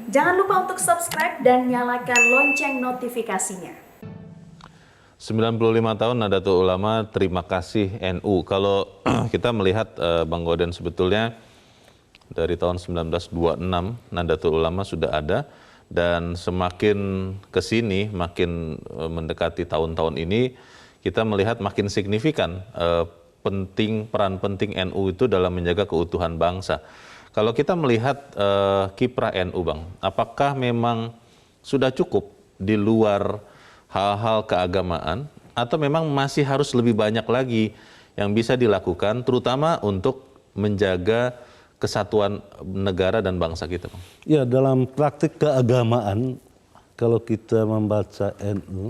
Jangan lupa untuk subscribe dan nyalakan lonceng notifikasinya. 95 tahun Nahdlatul Ulama, terima kasih NU. Kalau kita melihat Bang Goden, sebetulnya dari tahun 1926 Nahdlatul Ulama sudah ada, dan semakin ke sini, makin mendekati tahun-tahun ini, kita melihat makin signifikan peran penting NU itu dalam menjaga keutuhan bangsa. Kalau kita melihat kiprah NU, Bang, apakah memang sudah cukup di luar hal-hal keagamaan, atau memang masih harus lebih banyak lagi yang bisa dilakukan, terutama untuk menjaga kesatuan negara dan bangsa kita, Bang? Ya, dalam praktik keagamaan, kalau kita membaca NU,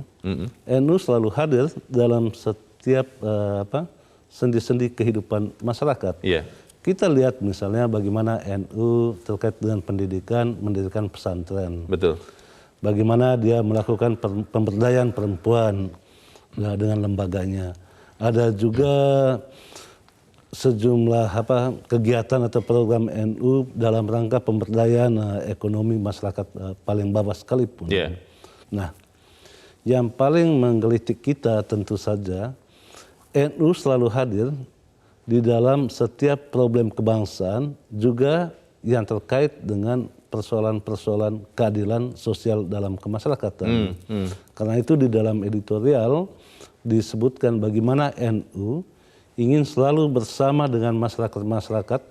NU selalu hadir dalam setiap sendi-sendi kehidupan masyarakat. Iya. Kita lihat misalnya bagaimana NU terkait dengan pendidikan, mendirikan pesantren. Betul. Bagaimana dia melakukan pemberdayaan perempuan dengan lembaganya. Ada juga sejumlah kegiatan atau program NU dalam rangka pemberdayaan ekonomi masyarakat paling bawah sekalipun. Yeah. Nah, yang paling menggelitik kita tentu saja NU selalu hadir di dalam setiap problem kebangsaan, juga yang terkait dengan persoalan-persoalan keadilan sosial dalam kemasyarakatan. Karena itu di dalam editorial disebutkan bagaimana NU ingin selalu bersama dengan masyarakat-masyarakat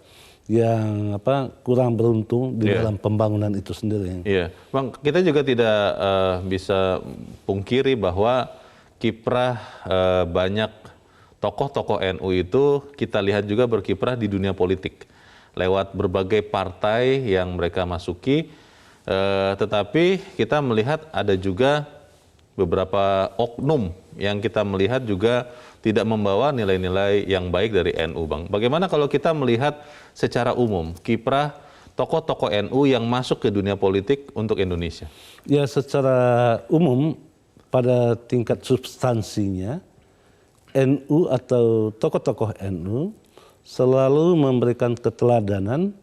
yang kurang beruntung di dalam pembangunan itu sendiri. Iya, Bang, kita juga tidak bisa pungkiri bahwa kiprah banyak tokoh-tokoh NU itu kita lihat juga berkiprah di dunia politik lewat berbagai partai yang mereka masuki, tetapi kita melihat ada juga beberapa oknum yang kita melihat juga tidak membawa nilai-nilai yang baik dari NU, Bang. Bagaimana kalau kita melihat secara umum kiprah tokoh-tokoh NU yang masuk ke dunia politik untuk Indonesia? Ya, secara umum pada tingkat substansinya NU atau tokoh-tokoh NU selalu memberikan keteladanan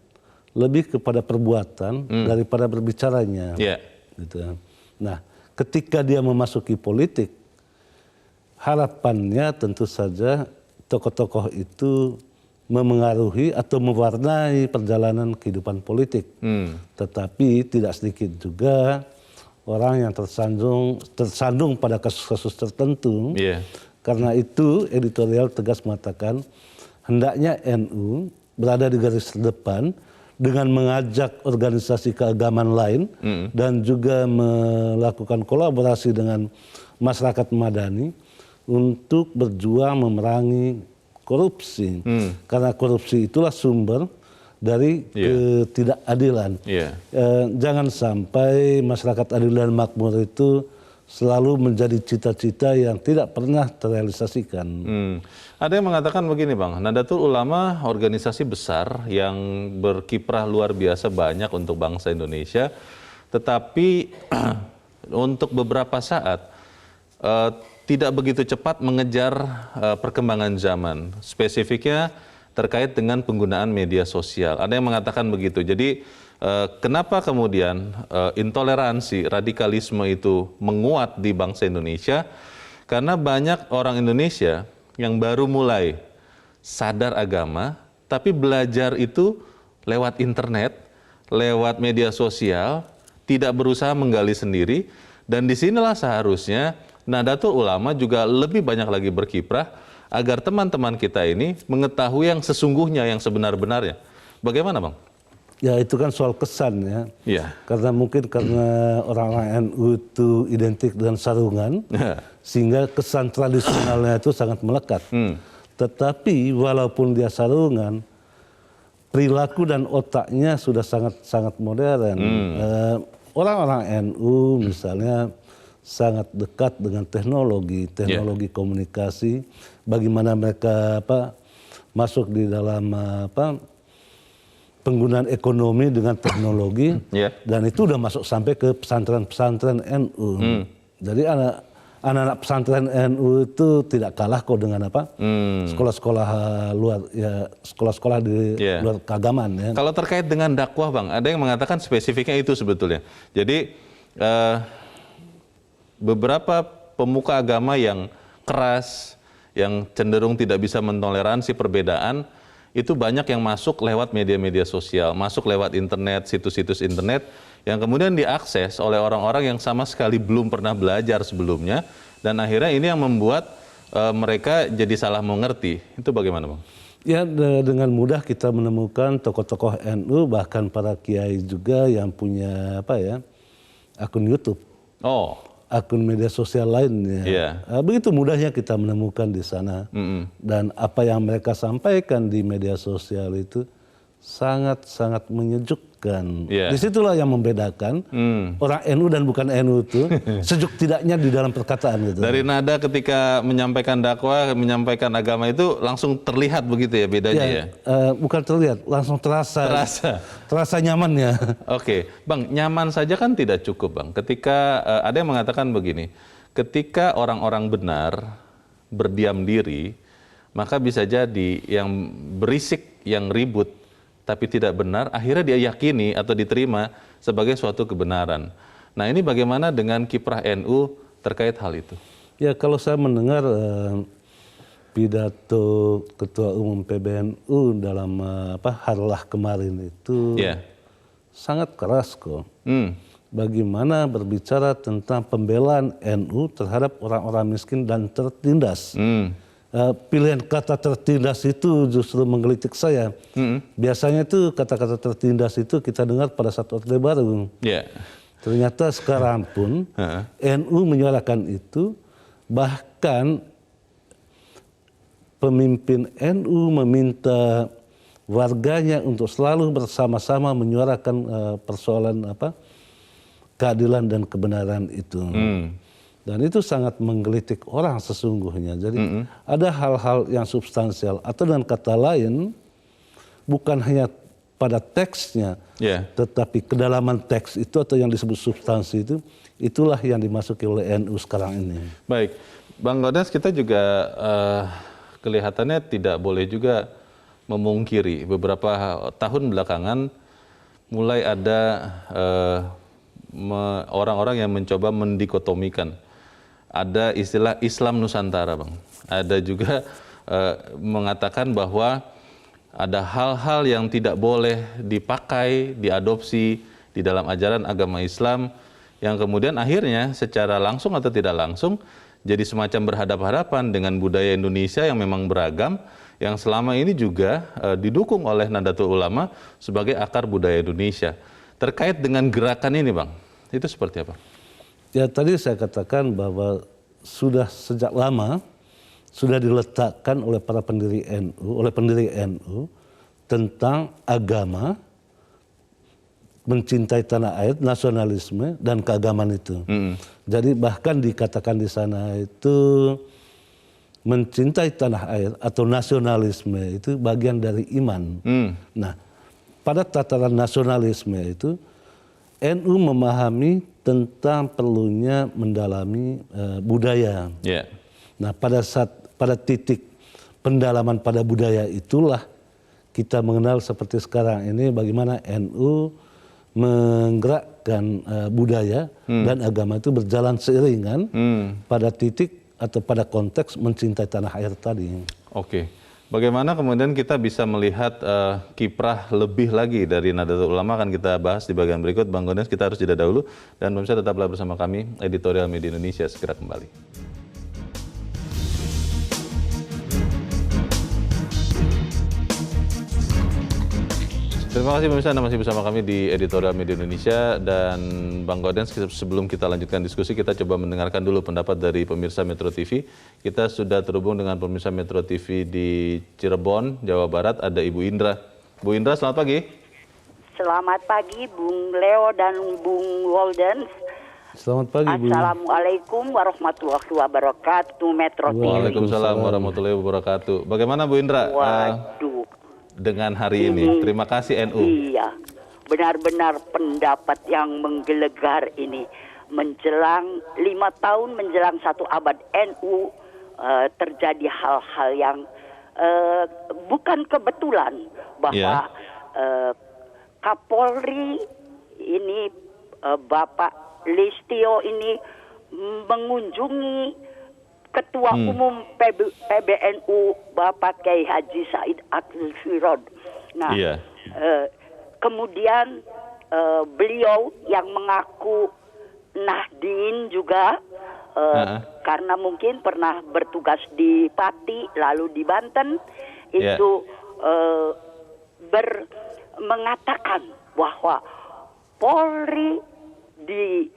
lebih kepada perbuatan daripada berbicaranya. Yeah. Gitu. Nah, ketika dia memasuki politik, harapannya tentu saja tokoh-tokoh itu memengaruhi atau mewarnai perjalanan kehidupan politik. Tetapi tidak sedikit juga orang yang tersandung pada kasus-kasus tertentu. Yeah. Karena itu editorial tegas mengatakan hendaknya NU berada di garis terdepan dengan mengajak organisasi keagamaan lain dan juga melakukan kolaborasi dengan masyarakat madani untuk berjuang memerangi korupsi. Karena korupsi itulah sumber dari ketidakadilan. Jangan sampai masyarakat adil dan makmur itu selalu menjadi cita-cita yang tidak pernah terrealisasikan. Ada yang mengatakan begini, Bang, Nahdlatul Ulama organisasi besar yang berkiprah luar biasa banyak untuk bangsa Indonesia, tetapi untuk beberapa saat tidak begitu cepat mengejar perkembangan zaman. Spesifiknya terkait dengan penggunaan media sosial. Ada yang mengatakan begitu. Jadi kenapa kemudian intoleransi, radikalisme itu menguat di bangsa Indonesia? Karena banyak orang Indonesia yang baru mulai sadar agama, tapi belajar itu lewat internet, lewat media sosial, tidak berusaha menggali sendiri, dan disinilah seharusnya Nahdlatul Ulama juga lebih banyak lagi berkiprah agar teman-teman kita ini mengetahui yang sesungguhnya, yang sebenar-benarnya. Bagaimana, Bang? Ya, itu kan soal kesan ya. Iya. Karena mungkin karena orang-orang NU itu identik dengan sarungan, sehingga kesan tradisionalnya itu sangat melekat. Tetapi walaupun dia sarungan, perilaku dan otaknya sudah sangat modern. Orang-orang NU misalnya sangat dekat dengan teknologi komunikasi, bagaimana mereka masuk di dalam penggunaan ekonomi dengan teknologi, dan itu udah masuk sampai ke pesantren-pesantren NU. Jadi anak-anak pesantren NU itu tidak kalah kok dengan sekolah-sekolah luar, ya sekolah-sekolah di luar keagamaan. Ya. Kalau terkait dengan dakwah, Bang, ada yang mengatakan spesifiknya itu sebetulnya. Jadi beberapa pemuka agama yang keras, yang cenderung tidak bisa mentoleransi perbedaan, itu banyak yang masuk lewat media-media sosial, masuk lewat internet, situs-situs internet, yang kemudian diakses oleh orang-orang yang sama sekali belum pernah belajar sebelumnya, dan akhirnya ini yang membuat mereka jadi salah mengerti. Itu bagaimana, Bang? Ya, dengan mudah kita menemukan tokoh-tokoh NU, bahkan para kiai juga yang punya akun YouTube. Oh. Akun media sosial lainnya. Begitu mudahnya kita menemukan di sana. Dan apa yang mereka sampaikan di media sosial itu sangat-sangat menyejukkan. Disitulah yang membedakan orang NU dan bukan NU itu sejuk tidaknya di dalam perkataan gitu. Dari nada ketika menyampaikan dakwah, menyampaikan agama itu langsung terlihat begitu ya bedanya ya? Bukan terlihat, langsung terasa nyamannya. Oke, Bang, nyaman saja kan tidak cukup, Bang. Ketika ada yang mengatakan begini, ketika orang-orang benar berdiam diri, maka bisa jadi yang berisik, yang ribut, tapi tidak benar, akhirnya dia yakini atau diterima sebagai suatu kebenaran. Nah, ini bagaimana dengan kiprah NU terkait hal itu? Ya, kalau saya mendengar pidato Ketua Umum PBNU dalam Harlah kemarin itu sangat keras kok. Bagaimana berbicara tentang pembelaan NU terhadap orang-orang miskin dan tertindas. Pilihan kata tertindas itu justru menggelitik saya. Biasanya itu kata-kata tertindas itu kita dengar pada saat Orde Baru. Ternyata sekarang pun NU menyuarakan itu, bahkan pemimpin NU meminta warganya untuk selalu bersama-sama menyuarakan persoalan keadilan dan kebenaran itu. Dan itu sangat menggelitik orang sesungguhnya. Jadi ada hal-hal yang substansial, atau dengan kata lain bukan hanya pada teksnya, tetapi kedalaman teks itu atau yang disebut substansi itu, itulah yang dimasuki oleh NU sekarang ini. Baik, Bang Gaudens, kita juga kelihatannya tidak boleh juga memungkiri beberapa tahun belakangan mulai ada orang-orang yang mencoba mendikotomikan. Ada istilah Islam Nusantara, Bang. Ada juga mengatakan bahwa ada hal-hal yang tidak boleh dipakai, diadopsi di dalam ajaran agama Islam, yang kemudian akhirnya secara langsung atau tidak langsung jadi semacam berhadapan-hadapan dengan budaya Indonesia yang memang beragam, yang selama ini juga didukung oleh Nahdlatul Ulama sebagai akar budaya Indonesia. Terkait dengan gerakan ini, Bang, itu seperti apa? Ya, tadi saya katakan bahwa sudah sejak lama sudah diletakkan oleh para pendiri NU, tentang agama, mencintai tanah air, nasionalisme dan keagamaan itu. Jadi bahkan dikatakan di sana itu mencintai tanah air atau nasionalisme itu bagian dari iman. Nah, pada tataran nasionalisme itu NU memahami tentang perlunya mendalami budaya. Nah, pada titik pendalaman pada budaya itulah kita mengenal seperti sekarang ini bagaimana NU menggerakkan budaya dan agama itu berjalan seiringan pada titik atau pada konteks mencintai tanah air tadi. Oke. Bagaimana kemudian kita bisa melihat kiprah lebih lagi dari Nahdlatul Ulama, akan kita bahas di bagian berikut. Bang Gaudens, kita harus jeda dahulu, dan pemirsa tetaplah bersama kami, Editorial Media Indonesia segera kembali. Terima kasih pemirsa, Anda masih bersama kami di Editorial Media Indonesia. Dan Bang Gaudens, sebelum kita lanjutkan diskusi, kita coba mendengarkan dulu pendapat dari pemirsa Metro TV. Kita sudah terhubung dengan pemirsa Metro TV di Cirebon, Jawa Barat, ada Ibu Indra. Bu Indra, selamat pagi. Selamat pagi, Bung Leo dan Bung Gaudens. Selamat pagi, Bu. Assalamualaikum warahmatullahi wabarakatuh, Metro TV. Waalaikumsalam warahmatullahi wabarakatuh. Bagaimana Bu Indra? Waduh. Dengan hari ini, terima kasih NU. Iya, benar-benar pendapat yang menggelegar ini. menjelang 5 tahun menjelang 1 abad NU terjadi hal-hal yang bukan kebetulan bahwa Kapolri ini Bapak Listio ini mengunjungi Ketua Umum PBNU Bapak Kiai Haji Said Akil Sirot. Nah, kemudian beliau yang mengaku Nahdien juga karena mungkin pernah bertugas di Pati lalu di Banten itu mengatakan bahwa Polri di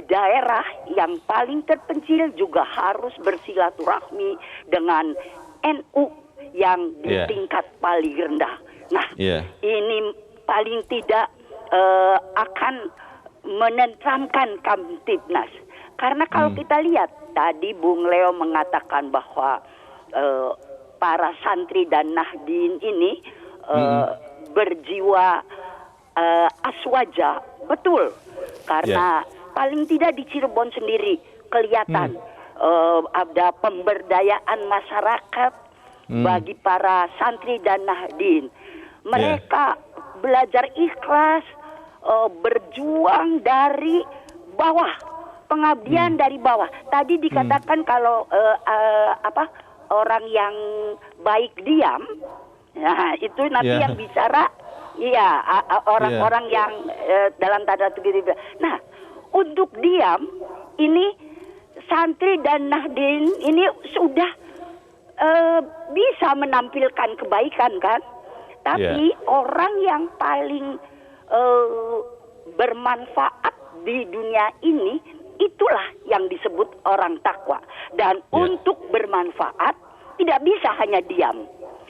daerah yang paling terpencil juga harus bersilaturahmi dengan NU yang di tingkat paling rendah. Nah, ini paling tidak akan menentramkan Kamtibnas. Karena kalau kita lihat tadi Bung Leo mengatakan bahwa para santri dan Nahdien ini berjiwa aswaja, betul. Karena paling tidak di Cirebon sendiri kelihatan ada pemberdayaan masyarakat bagi para santri dan Nahdien. Mereka belajar ikhlas, berjuang dari bawah, pengabdian dari bawah. Tadi dikatakan kalau orang yang baik diam, nah itu nanti yang bicara, orang-orang yang dalam tanda kutip. Nah, untuk diam ini santri dan Nahdien ini sudah bisa menampilkan kebaikan kan, tapi orang yang paling bermanfaat di dunia ini itulah yang disebut orang takwa. Dan untuk bermanfaat tidak bisa hanya diam.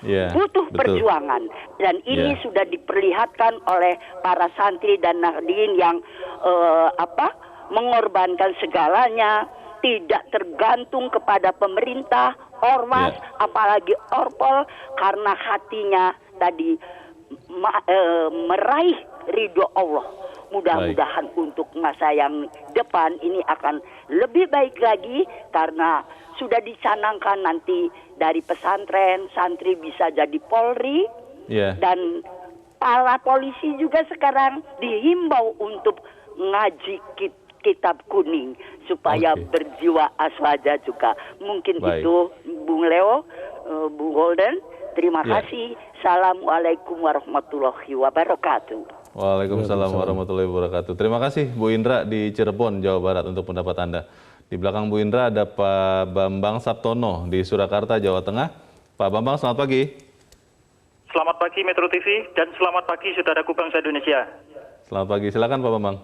Butuh perjuangan. Dan ini sudah diperlihatkan oleh para santri dan Nahdien yang mengorbankan segalanya, tidak tergantung kepada pemerintah, ormas, apalagi Orpol, karena hatinya tadi meraih ridho Allah. Mudah-mudahan untuk masa yang depan ini akan lebih baik lagi karena sudah dicanangkan nanti dari pesantren, santri bisa jadi Polri, dan para polisi juga sekarang dihimbau untuk ngaji kitab kuning supaya berjiwa aswaja juga. Mungkin itu Bung Leo, Bung Golden. Terima kasih. Assalamualaikum warahmatullahi wabarakatuh. Waalaikumsalam warahmatullahi wabarakatuh. Terima kasih Bu Indra di Cirebon, Jawa Barat untuk pendapat Anda. Di belakang Bu Indra ada Pak Bambang Sabtono di Surakarta, Jawa Tengah. Pak Bambang, selamat pagi. Selamat pagi Metro TV dan selamat pagi saudaraku bangsa Indonesia. Selamat pagi, silakan Pak Bambang.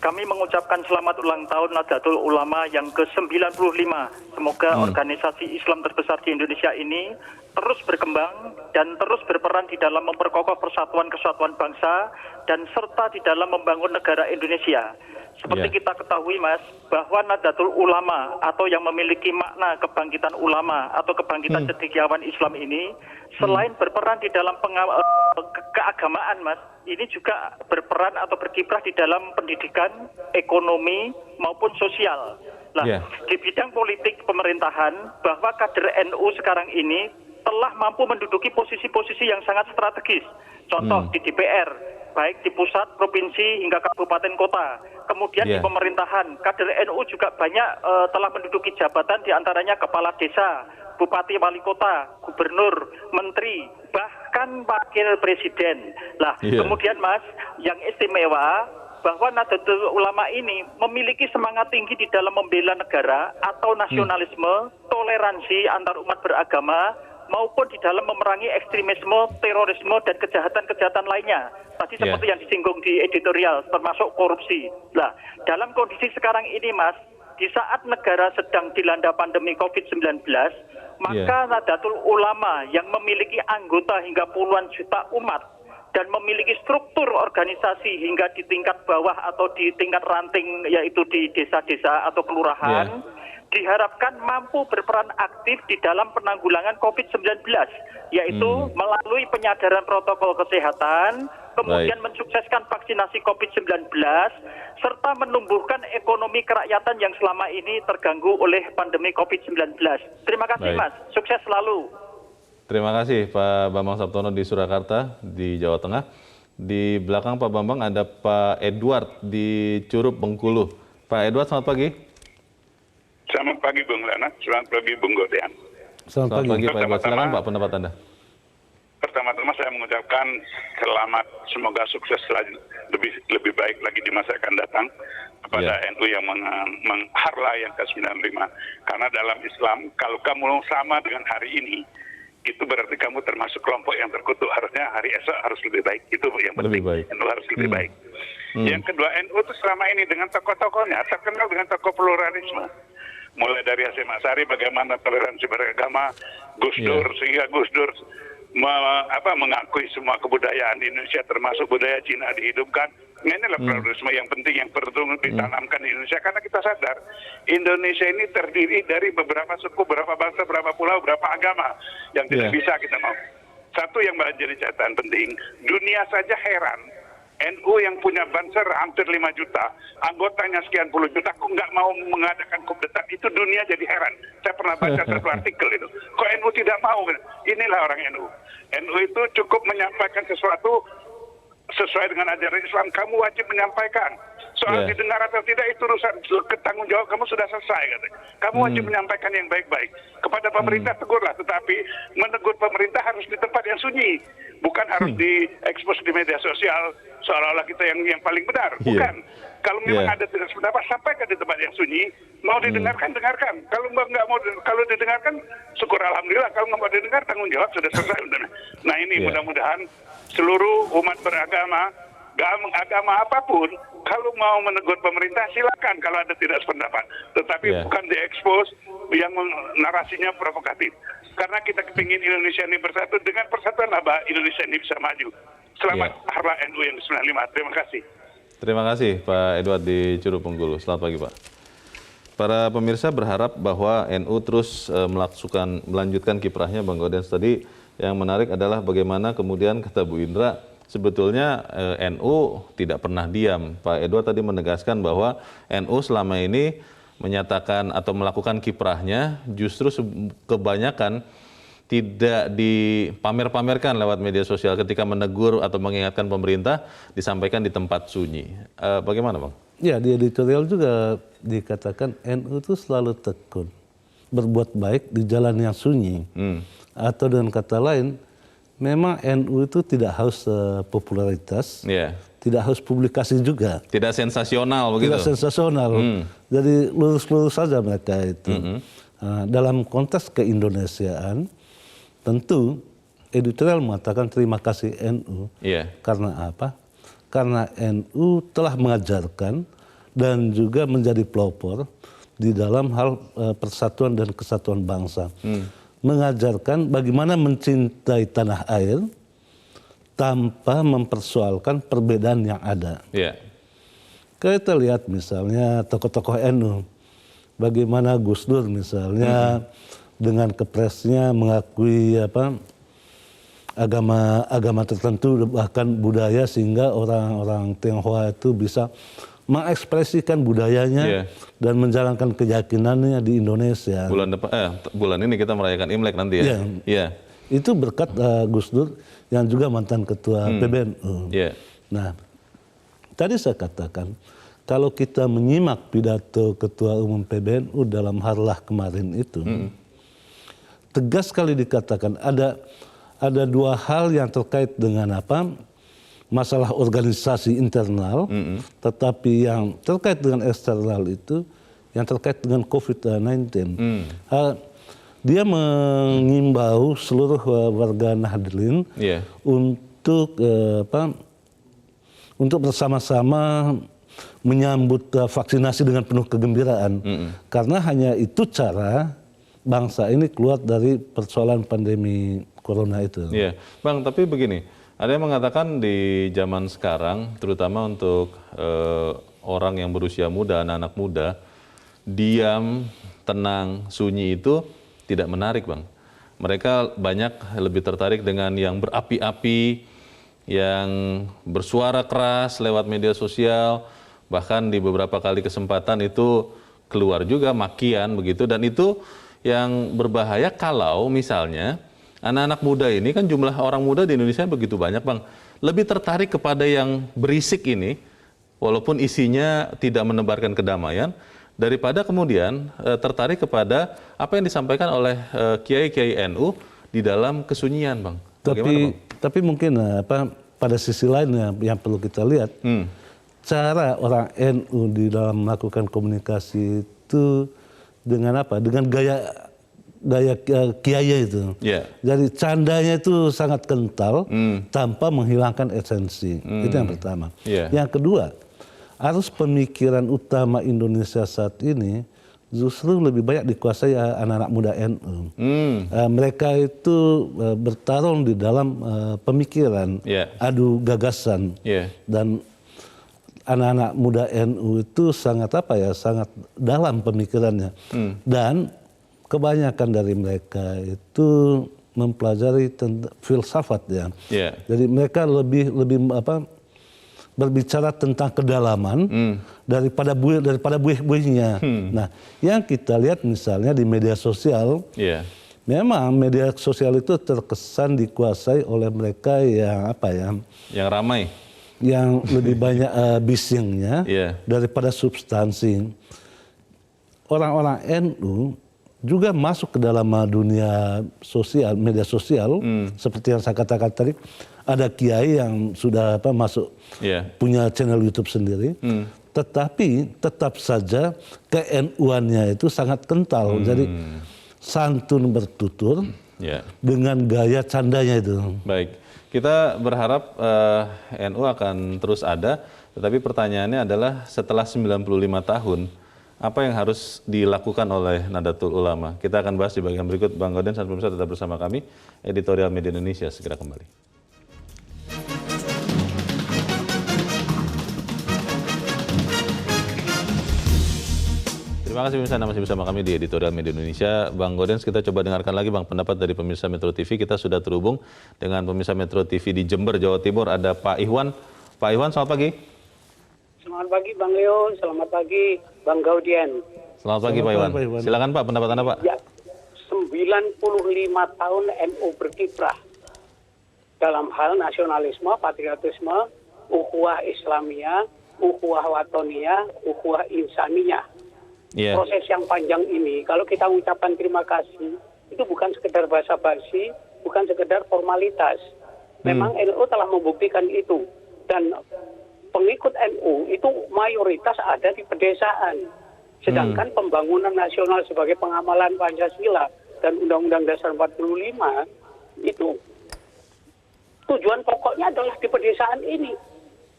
Kami mengucapkan selamat ulang tahun Nahdlatul Ulama yang ke-95. Semoga organisasi Islam terbesar di Indonesia ini terus berkembang dan terus berperan di dalam memperkokoh persatuan kesatuan bangsa dan serta di dalam membangun negara Indonesia. Seperti kita ketahui Mas, bahwa Nahdlatul Ulama atau yang memiliki makna kebangkitan ulama atau kebangkitan cendekiawan Islam ini, selain berperan di dalam keagamaan Mas, ini juga berperan atau berkiprah di dalam pendidikan, ekonomi maupun sosial. Nah, di bidang politik pemerintahan, bahwa kader NU sekarang ini telah mampu menduduki posisi-posisi yang sangat strategis. Contoh di DPR, baik di pusat, provinsi, hingga kabupaten kota. Kemudian di pemerintahan, kader NU juga banyak telah menduduki jabatan diantaranya kepala desa, bupati, wali kota, gubernur, menteri, bahkan wakil presiden. Nah, kemudian Mas, yang istimewa bahwa Nahdlatul Ulama ini memiliki semangat tinggi di dalam membela negara atau nasionalisme, toleransi antar umat beragama, maupun di dalam memerangi ekstremisme, terorisme, dan kejahatan-kejahatan lainnya. Tadi seperti yang disinggung di editorial, termasuk korupsi. Nah, dalam kondisi sekarang ini Mas, di saat negara sedang dilanda pandemi COVID-19, maka Nahdlatul Ulama yang memiliki anggota hingga puluhan juta umat dan memiliki struktur organisasi hingga di tingkat bawah atau di tingkat ranting, yaitu di desa-desa atau kelurahan, diharapkan mampu berperan aktif di dalam penanggulangan COVID-19, yaitu melalui penyadaran protokol kesehatan, kemudian mensukseskan vaksinasi COVID-19, serta menumbuhkan ekonomi kerakyatan yang selama ini terganggu oleh pandemi COVID-19. Terima kasih, Baik. Mas. Sukses selalu. Terima kasih Pak Bambang Saptono di Surakarta, di Jawa Tengah. Di belakang Pak Bambang ada Pak Edward di Curup, Bengkulu. Pak Edward, selamat pagi. Selamat pagi Bung Lana, selamat pagi Bung Gordian. Selamat pagi. Pak Edward. Silakan Pertama-tama- Pak pendapat Anda. Pertama-tama saya mengucapkan selamat, semoga sukses lebih baik lagi di masa akan datang kepada NU yang mengharla yang ke-95. Karena dalam Islam, kalau kamu sama dengan hari ini, itu berarti kamu termasuk kelompok yang terkutuk. Harusnya hari esok harus lebih baik. Itu yang penting. Lebih baik. NU harus lebih baik. Yang kedua, NU itu selama ini dengan tokoh-tokohnya terkenal dengan tokoh pluralisme. Mulai dari Hasyim Asy'ari bagaimana toleransi beragama, Gus Dur sehingga Gus Dur mengakui semua kebudayaan di Indonesia termasuk budaya Cina dihidupkan. Nah, inilah pluralisme yang penting yang perlu ditanamkan di Indonesia karena kita sadar Indonesia ini terdiri dari beberapa suku, beberapa bangsa, beberapa pulau, beberapa agama yang tidak bisa kita mau. Satu yang menjadi catatan penting, dunia saja heran. NU yang punya banser hampir 5 juta, anggotanya sekian puluh juta, kok nggak mau mengadakan kudeta? Itu dunia jadi heran. Saya pernah baca satu artikel itu. Kok NU tidak mau? Inilah orang NU. NU itu cukup menyampaikan sesuatu sesuai dengan ajaran Islam. Kamu wajib menyampaikan. Soal didengar atau tidak itu urusan tanggung jawab kamu sudah selesai. Katanya. Kamu wajib menyampaikan yang baik-baik. Kepada pemerintah tegurlah, tetapi menegur pemerintah harus di tempat yang sunyi. Bukan harus diekspos di media sosial seolah-olah kita yang paling benar. Bukan. Kalau memang ada tidak sependapat, sampaikan di tempat yang sunyi. Mau didengarkan, dengarkan. Kalau nggak mau, kalau didengarkan, syukur alhamdulillah. Kalau nggak mau didengar, tanggung jawab sudah selesai. Nah ini mudah-mudahan seluruh umat beragama, agama apapun, kalau mau menegur pemerintah silakan kalau ada tidak sependapat. Tetapi bukan diekspos yang narasinya provokatif. Karena kita kepingin Indonesia ini bersatu, dengan persatuan lah Indonesia ini bisa maju. Selamat harla NU yang ke-95. Terima kasih. Terima kasih Pak Edward di Curug Bengkulu. Selamat pagi Pak. Para pemirsa berharap bahwa NU terus melanjutkan kiprahnya Bang Gaudens tadi. Yang menarik adalah bagaimana kemudian kata Bu Indra, sebetulnya NU tidak pernah diam. Pak Edward tadi menegaskan bahwa NU selama ini menyatakan atau melakukan kiprahnya justru kebanyakan tidak dipamer-pamerkan lewat media sosial ketika menegur atau mengingatkan pemerintah disampaikan di tempat sunyi. Bagaimana Bang? Ya, di editorial juga dikatakan NU itu selalu tekun berbuat baik di jalan yang sunyi. Atau dengan kata lain, memang NU itu tidak haus popularitas, tidak haus publikasi juga. Tidak sensasional begitu? Tidak sensasional. Jadi lurus-lurus saja mereka itu. Dalam konteks keindonesiaan, tentu editorial mengatakan terima kasih NU. Karena apa? Karena NU telah mengajarkan dan juga menjadi pelopor di dalam hal persatuan dan kesatuan bangsa. Mengajarkan bagaimana mencintai tanah air tanpa mempersoalkan perbedaan yang ada. Kita lihat misalnya tokoh-tokoh NU, bagaimana Gus Dur misalnya dengan kepresnya mengakui agama tertentu bahkan budaya sehingga orang-orang Tionghoa itu bisa mengekspresikan budayanya dan menjalankan keyakinannya di Indonesia. Bulan ini kita merayakan Imlek nanti ya. Itu berkat Gus Dur yang juga mantan ketua PBNU. Nah, tadi saya katakan kalau kita menyimak pidato ketua umum PBNU dalam harlah kemarin itu, tegas sekali dikatakan ada dua hal yang terkait dengan masalah organisasi internal, tetapi yang terkait dengan eksternal itu yang terkait dengan COVID-19. Dia mengimbau seluruh warga Nahdlin untuk bersama-sama menyambut vaksinasi dengan penuh kegembiraan. Karena hanya itu cara bangsa ini keluar dari persoalan pandemi corona itu. Bang, tapi begini. Ada yang mengatakan di zaman sekarang, terutama untuk orang yang berusia muda, anak-anak muda, diam, tenang, sunyi itu tidak menarik Bang. Mereka banyak lebih tertarik dengan yang berapi-api, yang bersuara keras lewat media sosial, bahkan di beberapa kali kesempatan itu keluar juga makian begitu, dan itu yang berbahaya kalau misalnya anak-anak muda ini, kan jumlah orang muda di Indonesia begitu banyak Bang, lebih tertarik kepada yang berisik ini, walaupun isinya tidak menebarkan kedamaian, daripada kemudian tertarik kepada apa yang disampaikan oleh kiai-kiai NU di dalam kesunyian, Bang. Bagaimana, Bang? Tapi mungkin pada sisi lainnya yang perlu kita lihat, cara orang NU di dalam melakukan komunikasi itu dengan apa? Dengan gaya kiai itu. Yeah. Jadi candanya itu sangat kental tanpa menghilangkan esensi. Itu yang pertama. Yeah. Yang kedua, arus pemikiran utama Indonesia saat ini justru lebih banyak dikuasai anak-anak muda NU. Mereka itu bertarung di dalam pemikiran, adu gagasan, dan anak-anak muda NU itu sangat sangat dalam pemikirannya. Dan kebanyakan dari mereka itu mempelajari tentang filsafat ya. Jadi mereka lebih berbicara tentang kedalaman daripada buih-buihnya. Nah, yang kita lihat misalnya di media sosial, memang media sosial itu terkesan dikuasai oleh mereka yang yang ramai, yang lebih banyak bisingnya daripada substansi. Orang-orang NU juga masuk ke dalam dunia sosial, media sosial, seperti yang saya katakan tadi. Ada kiai yang sudah masuk punya channel YouTube sendiri, tetapi tetap saja ke-NU-annya itu sangat kental. Jadi santun bertutur dengan gaya candanya itu. Baik, kita berharap NU akan terus ada, tetapi pertanyaannya adalah setelah 95 tahun, apa yang harus dilakukan oleh Nahdlatul Ulama? Kita akan bahas di bagian berikut. Bang Gaudens dan pemirsa tetap bersama kami, Editorial Media Indonesia segera kembali. Terima kasih pemirsa, masih bersama kami di Editorial Media Indonesia. Bang Gaudens, kita coba dengarkan lagi Bang pendapat dari pemirsa Metro TV. Kita sudah terhubung dengan pemirsa Metro TV di Jember, Jawa Timur. Ada Pak Ihwan. Pak Ihwan, selamat pagi. Selamat pagi Bang Leo, selamat pagi Bang Gaudien. Selamat pagi Pak Ihwan. Silakan Pak, pendapat Anda Pak. Ya, 95 tahun NU berkiprah dalam hal nasionalisme, patriotisme, ukhuwah Islamiyah, ukhuwah Watoniyah, ukhuwah Insaniyah. Proses yang panjang ini, kalau kita mengucapkan terima kasih, itu bukan sekedar basa-basi, bukan sekedar formalitas. Memang NU telah membuktikan itu. Dan pengikut NU itu mayoritas ada di pedesaan. Sedangkan pembangunan nasional sebagai pengamalan Pancasila dan Undang-Undang Dasar 45 itu tujuan pokoknya adalah di pedesaan ini.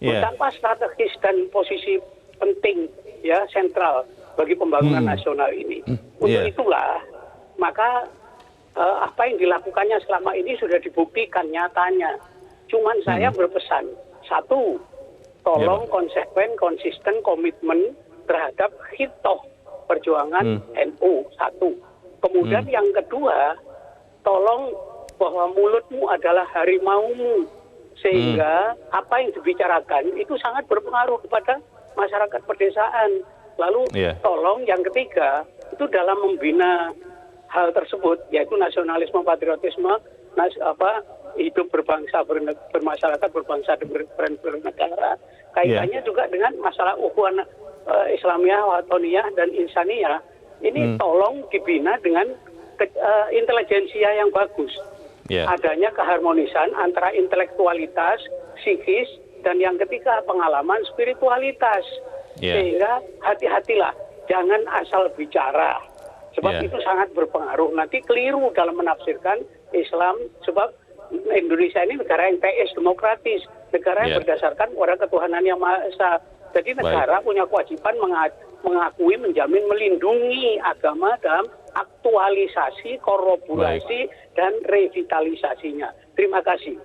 Betapa strategis dan posisi penting sentral bagi pembangunan nasional ini. Untuk itulah maka apa yang dilakukannya selama ini sudah dibuktikan nyatanya. Cuman saya berpesan, satu, tolong konsekuen, konsisten, komitmen terhadap khitoh perjuangan NU, satu. Kemudian yang kedua, tolong bahwa mulutmu adalah harimaumu, sehingga apa yang dibicarakan itu sangat berpengaruh kepada masyarakat pedesaan. Lalu tolong yang ketiga, itu dalam membina hal tersebut, yaitu nasionalisme, patriotisme, hidup berbangsa, bermasyarakat, berbangsa, bernegara. Kaitannya juga dengan masalah ukhuwah Islamiyah, Watoniyah, dan Insaniyah. Ini tolong dibina dengan intelijensia yang bagus. Adanya keharmonisan antara intelektualitas, psikis, dan yang ketiga pengalaman spiritualitas. Sehingga hati-hatilah, jangan asal bicara. Sebab itu sangat berpengaruh. Nanti keliru dalam menafsirkan Islam, sebab Indonesia ini negara yang teis, demokratis, negara yang berdasarkan pada ketuhanan yang Maha Esa. Jadi negara punya kewajiban mengakui, menjamin, melindungi agama dalam aktualisasi, koroborasi, dan revitalisasinya. Terima kasih.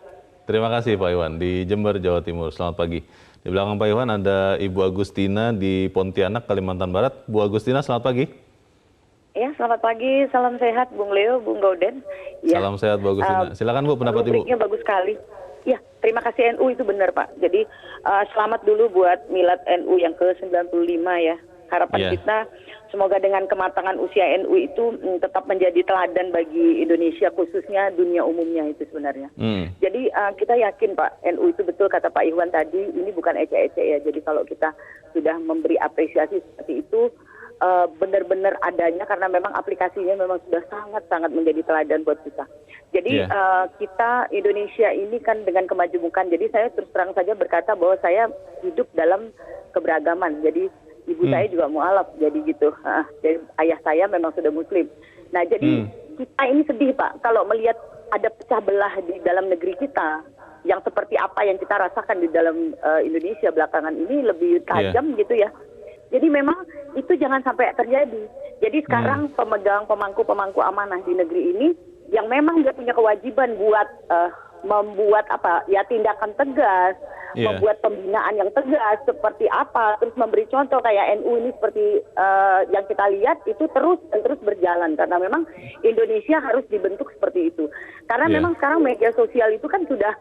Terima kasih Pak Iwan di Jember, Jawa Timur. Selamat pagi. Di belakang Pak Iwan ada Ibu Agustina di Pontianak, Kalimantan Barat. Bu Agustina, selamat pagi. Ya, selamat pagi. Salam sehat, Bung Leo, Bung Gauden. Salam sehat, Bu Agustina. Silakan Bu, pendapat Ibu. Rubriknya bagus sekali. Ya, terima kasih NU itu benar Pak. Jadi selamat dulu buat Milad NU yang ke-95 ya. Harapan Iya. kita semoga dengan kematangan usia NU itu tetap menjadi teladan bagi Indonesia khususnya dunia umumnya itu sebenarnya. Jadi kita yakin Pak, NU itu betul kata Pak Iwan tadi, ini bukan ecek-ecek ya. Jadi kalau kita sudah memberi apresiasi seperti itu benar-benar adanya karena memang aplikasinya memang sudah sangat-sangat menjadi teladan buat kita. Jadi kita Indonesia ini kan dengan kemajemukan. Jadi saya terus terang saja berkata bahwa saya hidup dalam keberagaman. Jadi ibu saya juga mualaf, jadi gitu. Jadi ayah saya memang sudah Muslim. Nah, jadi kita ini sedih Pak kalau melihat ada pecah belah di dalam negeri kita yang seperti apa yang kita rasakan di dalam Indonesia belakangan ini lebih tajam gitu ya. Jadi memang itu jangan sampai terjadi. Jadi sekarang pemangku amanah di negeri ini yang memang dia punya kewajiban buat membuat tindakan tegas, membuat pembinaan yang tegas seperti apa, terus memberi contoh kayak NU ini seperti yang kita lihat itu terus berjalan karena memang Indonesia harus dibentuk seperti itu. Karena memang sekarang media sosial itu kan sudah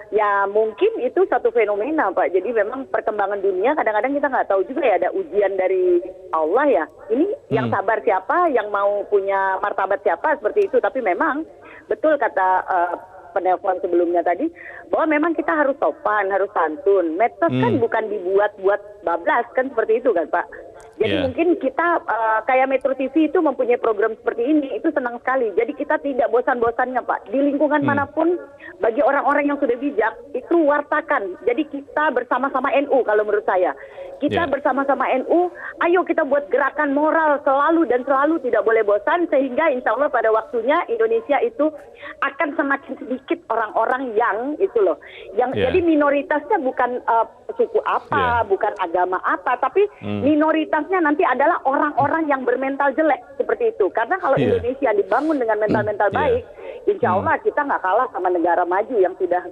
ya mungkin itu satu fenomena Pak. Jadi memang perkembangan dunia kadang-kadang kita nggak tahu juga ya, ada ujian dari Allah ya. Ini yang sabar siapa, yang mau punya martabat siapa seperti itu. Tapi memang betul kata penelpon sebelumnya tadi bahwa memang kita harus sopan, harus santun. Medsos kan bukan dibuat buat bablas kan seperti itu kan Pak. Jadi mungkin kita kayak Metro TV itu mempunyai program seperti ini, itu senang sekali. Jadi kita tidak bosan-bosannya Pak. Di lingkungan manapun, bagi orang-orang yang sudah bijak, itu wartakan. Jadi kita bersama-sama NU kalau menurut saya. Kita bersama-sama NU, ayo kita buat gerakan moral selalu dan selalu tidak boleh bosan. Sehingga insya Allah pada waktunya Indonesia itu akan semakin sedikit orang-orang yang itu loh. Yang jadi minoritasnya bukan suku apa, bukan agama apa, tapi minoritasnya nanti adalah orang-orang yang bermental jelek seperti itu. Karena kalau Indonesia dibangun dengan mental-mental baik, insya Allah kita nggak kalah sama negara maju yang sudah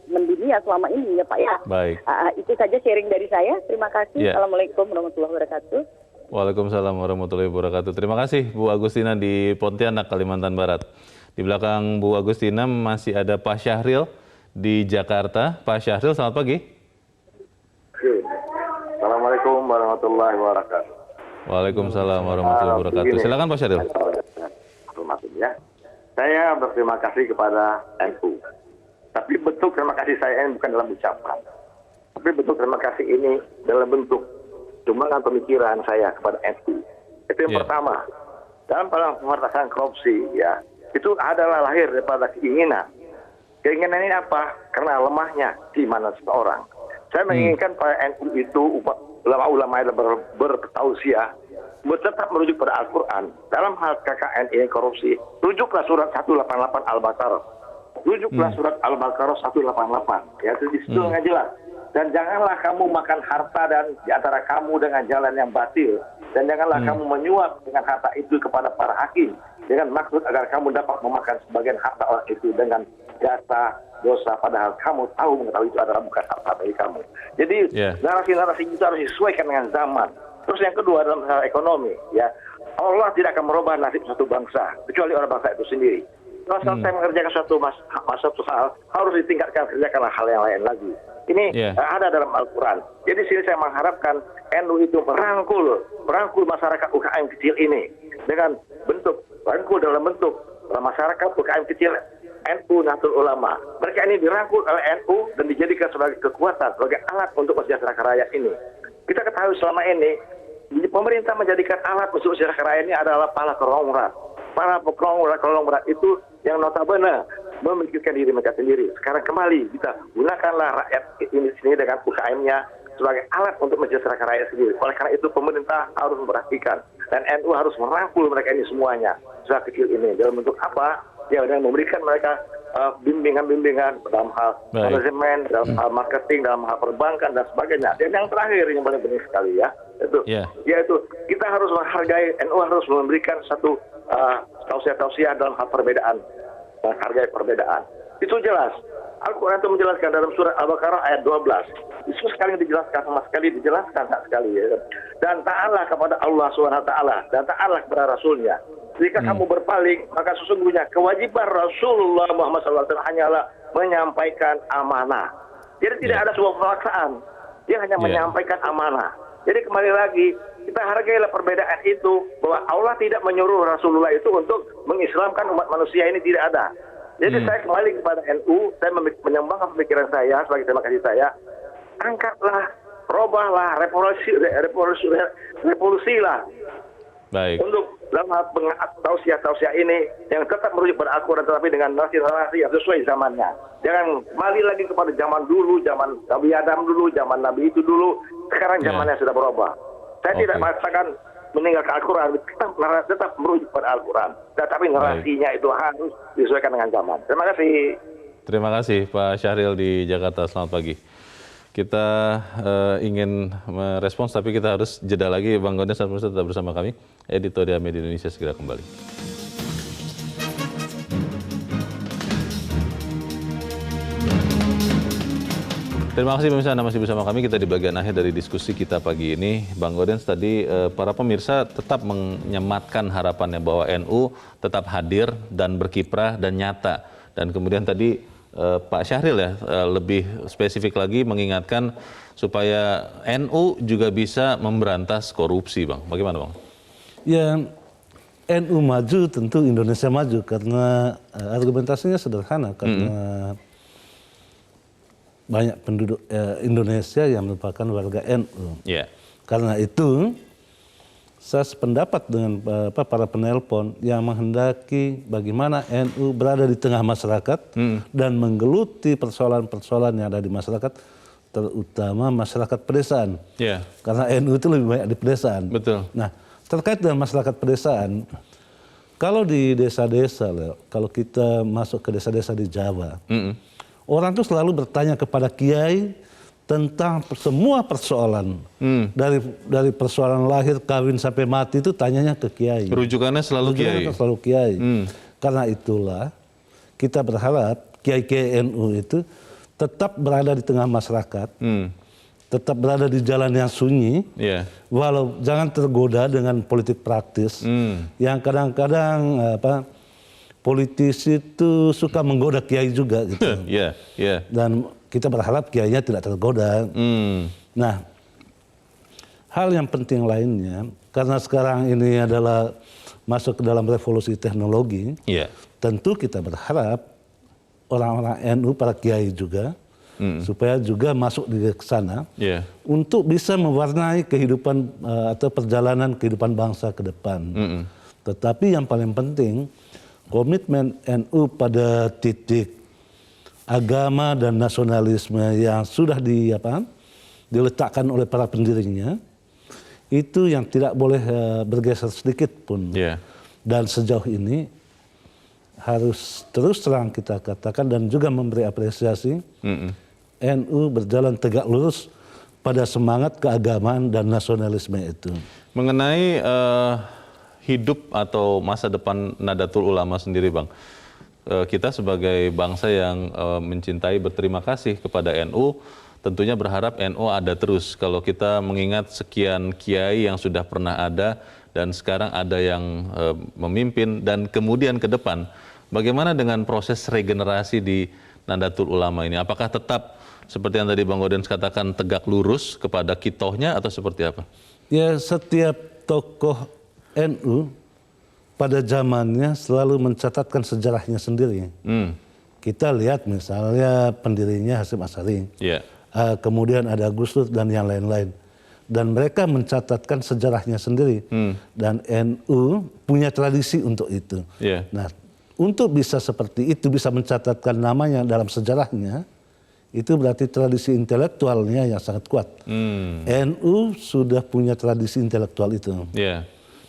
mendunia selama ini ya Pak ya. Baik. Itu saja sharing dari saya. Terima kasih. Assalamualaikum warahmatullahi wabarakatuh. Waalaikumsalam warahmatullahi wabarakatuh. Terima kasih Bu Agustina di Pontianak, Kalimantan Barat. Di belakang Bu Agustina masih ada Pak Syahril di Jakarta. Pak Syahril, selamat pagi. Assalamualaikum warahmatullahi wabarakatuh. Waalaikumsalam warahmatullahi wabarakatuh. Silakan Pak Syahril. Maksudnya, saya berterima kasih kepada NU. Tapi bentuk terima kasih saya ini bukan dalam ucapan. Tapi bentuk terima kasih ini dalam bentuk sumbangan pemikiran saya kepada NU. Itu yang pertama. Dalam pemberantasan korupsi ya, itu adalah lahir daripada keinginan. Keinginan ini apa? Karena lemahnya keimanan seseorang. Saya menginginkan para NU itu, ulama-ulama yang bertausiah, tetap merujuk pada Al-Quran. Dalam hal KKN ini korupsi, rujuklah surat 188 Al-Baqarah. Rujuklah surat Al-Baqarah 188. Ya, itu disitu dengan jelas. Dan janganlah kamu makan harta dan di antara kamu dengan jalan yang batil. Dan janganlah kamu menyuap dengan harta itu kepada para hakim. Dengan maksud agar kamu dapat memakan sebagian harta orang itu dengan jasa dosa. Padahal kamu tahu mengetahui itu adalah bukan harta bagi kamu. Jadi narasi-narasi itu harus disesuaikan dengan zaman. Terus yang kedua dalam hal ekonomi. Ya, Allah tidak akan merubah nasib satu bangsa. Kecuali orang bangsa itu sendiri. Kalau selesai mengerjakan suatu hal, harus ditingkatkan kerjakanlah hal yang lain lagi. Ini ada dalam Al-Quran. Jadi sini saya mengharapkan NU itu merangkul masyarakat UKM kecil ini dengan bentuk rangkul dalam bentuk masyarakat UKM kecil NU Nahdlatul Ulama. Mereka ini dirangkul oleh NU dan dijadikan sebagai kekuatan, sebagai alat untuk mensejahterakan rakyat ini. Kita ketahui selama ini pemerintah menjadikan alat untuk mensejahterakan rakyat ini adalah para konglomerat. Para konglomerat itu yang notabene memikirkan diri mereka sendiri. Sekarang kembali kita gunakanlah rakyat ini sini dengan UKM-nya sebagai alat untuk mensejahterakan rakyat sendiri. Oleh karena itu pemerintah harus memperhatikan dan NU harus merangkul mereka ini semuanya, usaha kecil ini dalam bentuk apa? Ya, dengan memberikan mereka bimbingan-bimbingan dalam hal manajemen, dalam hal marketing, dalam hal perbankan dan sebagainya. Dan yang terakhir yang paling penting sekali ya, yaitu kita harus menghargai, NU harus memberikan satu tausiah-tausiah dalam hal perbedaan, menghargai perbedaan. Itu jelas. Al-Quran itu menjelaskan dalam surat Al-Baqarah ayat 12. Itu sekali dijelaskan tak sekali ya. Dan taatlah kepada Allah SWT dan taatlah kepada Rasulnya. Jika kamu berpaling, maka sesungguhnya kewajiban Rasulullah Muhammad SAW hanyalah menyampaikan amanah. Jadi tidak ada sebuah pemaksaan. Dia hanya menyampaikan amanah. Jadi kembali lagi, kita hargailah perbedaan itu, bahwa Allah tidak menyuruh Rasulullah itu untuk mengislamkan umat manusia ini, tidak ada. Jadi saya kembali kepada NU, saya menyumbangkan pemikiran saya sebagai terima kasih saya, angkatlah, robahlah, revolusilah. Baik. Untuk dalam hal tausiah ini yang tetap merujuk pada Al-Quran, tetapi dengan narasi-narasi yang sesuai zamannya. Jangan kembali lagi kepada zaman dulu, zaman Nabi Adam dulu, zaman Nabi itu dulu. Sekarang zamannya sudah berubah. Saya tidak mengatakan meninggalkan Al-Quran, tetap merujuk pada Al-Quran. Tetapi narasinya itu harus disesuaikan dengan zaman. Terima kasih. Terima kasih Pak Syahril di Jakarta. Selamat pagi. Kita ingin merespons, tapi kita harus jeda lagi. Bang Gorden, tetap bersama kami. Editorial Media Indonesia segera kembali. Terima kasih pemirsa, Anda masih bersama kami. Kita di bagian akhir dari diskusi kita pagi ini. Bang Gorden, tadi para pemirsa tetap menyematkan harapannya bahwa NU tetap hadir dan berkiprah dan nyata. Dan kemudian tadi Pak Syahril ya lebih spesifik lagi mengingatkan supaya NU juga bisa memberantas korupsi, Bang. Bagaimana, Bang? Ya, NU maju tentu Indonesia maju, karena argumentasinya sederhana, karena banyak penduduk Indonesia yang merupakan warga NU. Yeah. Karena itu saya sependapat dengan para penelpon yang menghendaki bagaimana NU berada di tengah masyarakat dan menggeluti persoalan-persoalan yang ada di masyarakat, terutama masyarakat pedesaan. Yeah. Karena NU itu lebih banyak di pedesaan. Betul. Nah, terkait dengan masyarakat pedesaan, kalau di desa-desa, kalau kita masuk ke desa-desa di Jawa, orang tuh selalu bertanya kepada kiai tentang semua persoalan. Dari persoalan lahir, kawin sampai mati itu tanyanya ke kiai. Rujukannya selalu kiai. Selalu kiai. Karena itulah kita berharap kiai-kiai NU itu tetap berada di tengah masyarakat, tetap berada di jalan yang sunyi, walau jangan tergoda dengan politik praktis yang kadang-kadang politisi itu suka menggoda kiai juga gitu. Dan kita berharap kiainya tidak tergoda. Nah, hal yang penting lainnya, karena sekarang ini adalah masuk ke dalam revolusi teknologi, tentu kita berharap orang-orang NU, para kiai juga, supaya juga masuk di sana untuk bisa mewarnai kehidupan atau perjalanan kehidupan bangsa ke depan. Tetapi yang paling penting, komitmen NU pada titik agama dan nasionalisme yang sudah diletakkan oleh para pendirinya, itu yang tidak boleh bergeser sedikit pun. Dan sejauh ini harus terus terang kita katakan dan juga memberi apresiasi, NU berjalan tegak lurus pada semangat keagamaan dan nasionalisme itu. Mengenai hidup atau masa depan Nahdlatul Ulama sendiri, Bang, kita sebagai bangsa yang mencintai, berterima kasih kepada NU, tentunya berharap NU ada terus. Kalau kita mengingat sekian kiai yang sudah pernah ada dan sekarang ada yang memimpin dan kemudian ke depan, bagaimana dengan proses regenerasi di Nahdlatul Ulama ini? Apakah tetap seperti yang tadi Bang Gorden katakan tegak lurus kepada kitohnya atau seperti apa? Ya, setiap tokoh NU pada zamannya selalu mencatatkan sejarahnya sendiri. Kita lihat misalnya pendirinya Hasyim Asy'ari, kemudian ada Gus Dur dan yang lain-lain. Dan mereka mencatatkan sejarahnya sendiri. Dan NU punya tradisi untuk itu. Nah, untuk bisa seperti itu, bisa mencatatkan namanya dalam sejarahnya, itu berarti tradisi intelektualnya yang sangat kuat. NU sudah punya tradisi intelektual itu.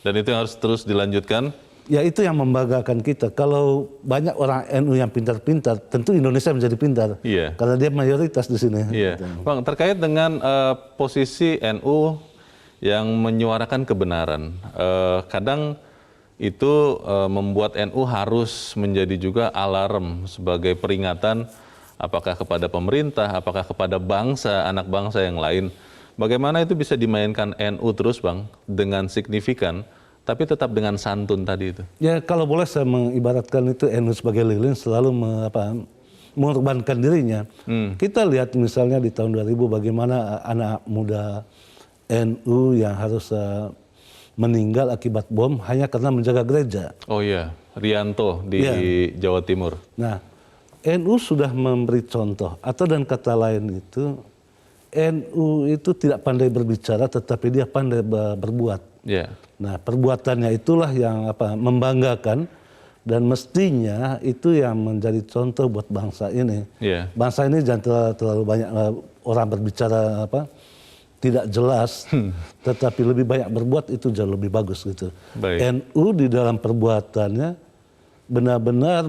Dan itu yang harus terus dilanjutkan? Ya, itu yang membanggakan kita. Kalau banyak orang NU yang pintar-pintar, tentu Indonesia menjadi pintar. Karena dia mayoritas di sini. Bang, terkait dengan posisi NU yang menyuarakan kebenaran, kadang itu membuat NU harus menjadi juga alarm sebagai peringatan, apakah kepada pemerintah, apakah kepada bangsa, anak bangsa yang lain. Bagaimana itu bisa dimainkan NU terus, Bang, dengan signifikan, tapi tetap dengan santun tadi itu? Ya, kalau boleh saya mengibaratkan itu NU sebagai lilin selalu mengorbankan dirinya. Kita lihat misalnya di tahun 2000 bagaimana anak muda NU yang harus meninggal akibat bom hanya karena menjaga gereja. Oh iya, Rianto di Jawa Timur. Nah, NU sudah memberi contoh, atau dan kata lain itu, NU itu tidak pandai berbicara tetapi dia pandai berbuat. Nah, perbuatannya itulah yang membanggakan, dan mestinya itu yang menjadi contoh buat bangsa ini. Bangsa ini jangan terlalu banyak orang berbicara tidak jelas, tetapi lebih banyak berbuat, itu jauh lebih bagus gitu. NU di dalam perbuatannya benar-benar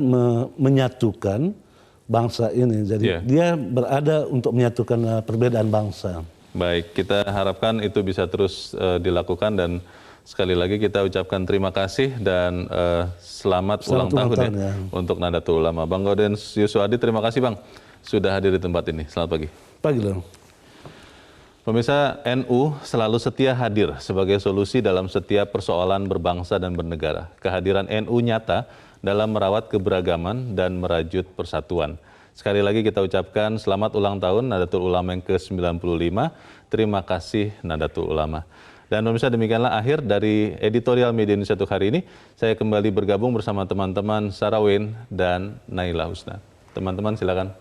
menyatukan bangsa ini. Jadi dia berada untuk menyatukan perbedaan bangsa. Baik, kita harapkan itu bisa terus dilakukan, dan sekali lagi kita ucapkan terima kasih dan selamat ulang tahun ya untuk Nahdlatul Ulama. Bang Gaudens Yuswadi, terima kasih Bang sudah hadir di tempat ini. Selamat pagi. Pagi dong. Pemirsa, NU selalu setia hadir sebagai solusi dalam setiap persoalan berbangsa dan bernegara. Kehadiran NU nyata dalam merawat keberagaman dan merajut persatuan. Sekali lagi kita ucapkan selamat ulang tahun Nahdlatul Ulama yang ke-95. Terima kasih Nahdlatul Ulama. Dan pemirsa, demikianlah akhir dari editorial Media Indonesia untuk hari ini. Saya kembali bergabung bersama teman-teman Sarawin dan Naila Husna. Teman-teman silakan.